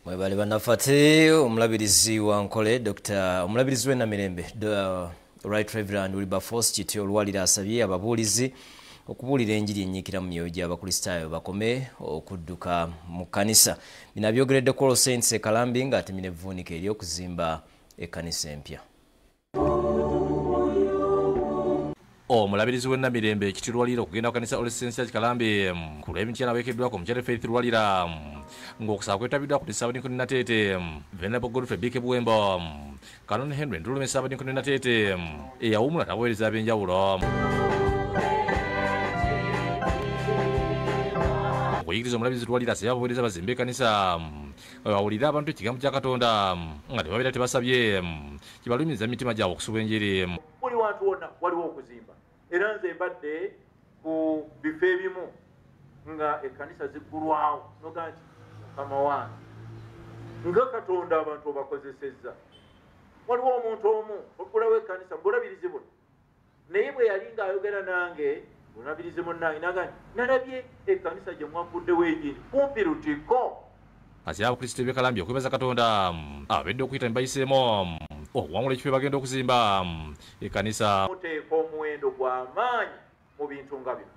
Mwebale banafate omulabirizi wa Nkole Dr. omulabirizi we Namirembe Right Reverend Wilberforce Kityo olwalira asabye ababuulizi okubuulira enjiri ennyikira mu myoyo gy'abakristaayo bakome okudduka mu kkanisa. Bino byogeredde ku All Saints Kalambi ng'atemye evvuunika ery'okuzimba ekkanisa empya. Omulabirizi we Namirembe Kityo olwalira okugenda ku kkanisa All Saints Kalambi ku lw'emityana aweekeddwako omukyala Faith Lwalira ng'okusaba kwetabiddwa ku Ssaabadinkoni Nateete Venerable Godfrey Bike Bwembo Canon Henry Ndulume Ssaabadinkoni Nateete eyawumula n'abaweereza ab'enjawulo. Okuyigiriza omulabirizi Lwalira asabye abaweereza bazimbe ekkanisa bawulire abantu ekigambo kya Katonda nga tebabeera tebasabye kibalumiriza emitima gyabwe okusuba enjiri. Buli wantu wonna waliwo okuzimba era nze mbadde ku bifo ebimu nga ekkanisa ziggulwawo noga nti mukama wange nga Katonda abantu obakozesezza. Waliwo omuntu omu oggulawo ekkanisa mbulabirizi buno naye bwe yali ng'ayogera nange bulabirizi munnange naga nti nalabye ekkanisa gye mwagguddewo enjiri kumpi Lutiko. Asabye abakristaayo b'e Kalambi okwebazza Katonda abedde okuyita ne bayiseemu okuwangula ekifo bagenda okuzimba ekkanisa. Muteeka omuwendo gw'amaanyi mu bintu nga bino.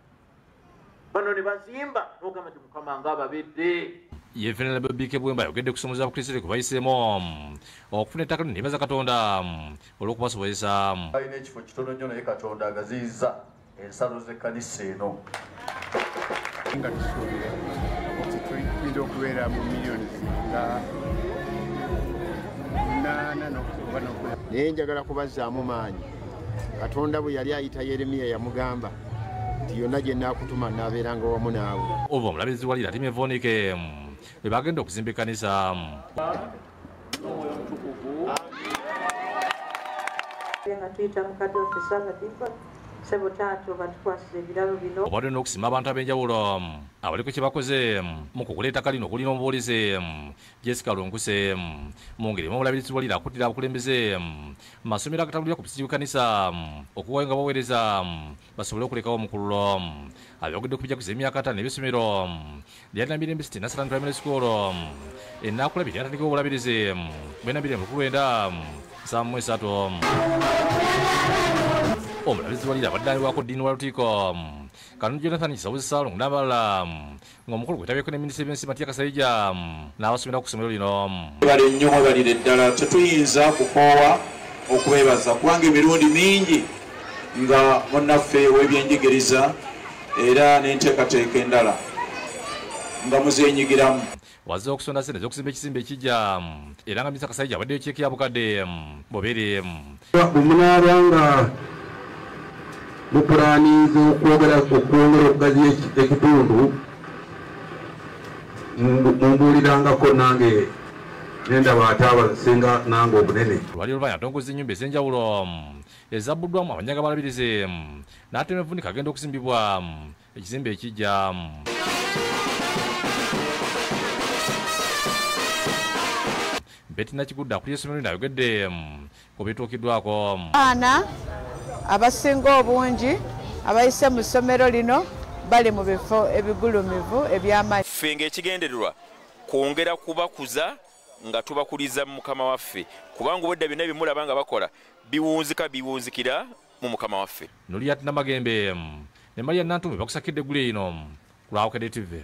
Bano ne bazimba n'ogamba nti mukama ng'ababedde. Ye Venerable Bike Bwembo ayogedde kusomoza abakristaayo ku bayiseemu okufuna ettaka lino ne baza Katonda olw'okubasobozesa. Balina ekifo kitono nnyo naye Katonda agazizza ensalo z'ekkanisa eno. Nga tusuubira tuyinza okubeera mu miliyoni nga 8 n'okusoba n'okulaba. Naye njagala kubazzaamu maanyi. Katonda bwe yali ayita Yeremiya yamugamba nti yonna gye nnaakutuma nnaabeeranga wamu naawe. Oba omulabirizi Lwalira atemye evvuunike bwe bagenda okuzimba ekkanisa. Nga tuyita mukadde ofisa Latifa Sebo Tato batukwasira ebirabo bino. Obadde n'okusima abantu ab'enjawulo abaliko kye bakoze mu kugula ettaka lino okulina omubuulizi Jessica Lunkuse mu ngeri omulabirizi Lwalira akuttira abakulembeze mu masomero agatambulira ku bisiki b'ekkanisa okuwayo nga baweereza basobole okulekawo omukululo. Abyogedde ku bijaguzo emyaka 5 ebisomero lya Namirembe City National Primary School ennakulabiri yatandikibwa obulabirizi bwe Namirembe ku 9/3. Omulabirizi Lwalira abaddanirwako ddiini wa Lutiko Canon Jonathan Kisawuzi Salongo n'abalala ng'omukulu gwetabyeko ne minisitiri w'ensi Mattia Kasaija n'abasomera ku ssomero lino. Bale nnyo mwebalire ddala tetuyinza kukoowa okubeebaza kubanga emirundi mingi nga munnaffe w'ebyenjigiriza era n'enteekateeka endala nga muzeenyigiramu. Wazze okusonda ssente ez'okuzimba ekizimbe ekijja era nga minisita Kasaija abaddeyo kyeki ya bukadde bobeere bwemunaaba nga mupulaanize okwongera okugaziya ekitundu mumbuulirangako nange nendaba ate abasinga nange obunene. Lwaliro Lwalira atongozza ennyumba ez'enjawulo ezabbuddwamu abanyaga abalabirizi n'atema evvuunika agenda okuzimbibwa ekizimbe ekijja. Betty Nakigudde akulira essomero lino ayogedde ku bituukiddwako. Abaana abasinga obungi abayise mu ssomero lino bali mu bifo ebigulumivu eby'amaanyi. Ffe ng'ekigendererwa kwongera kubakuza nga tubakuliza mu mukama waffe kubanga obwedda byonna bimulaba nga bakola biwunzikira mu mukama waffe. Noliyat Namagembe ne Maria Nantume bakusakidde eggulu eno ku Lwakede TV.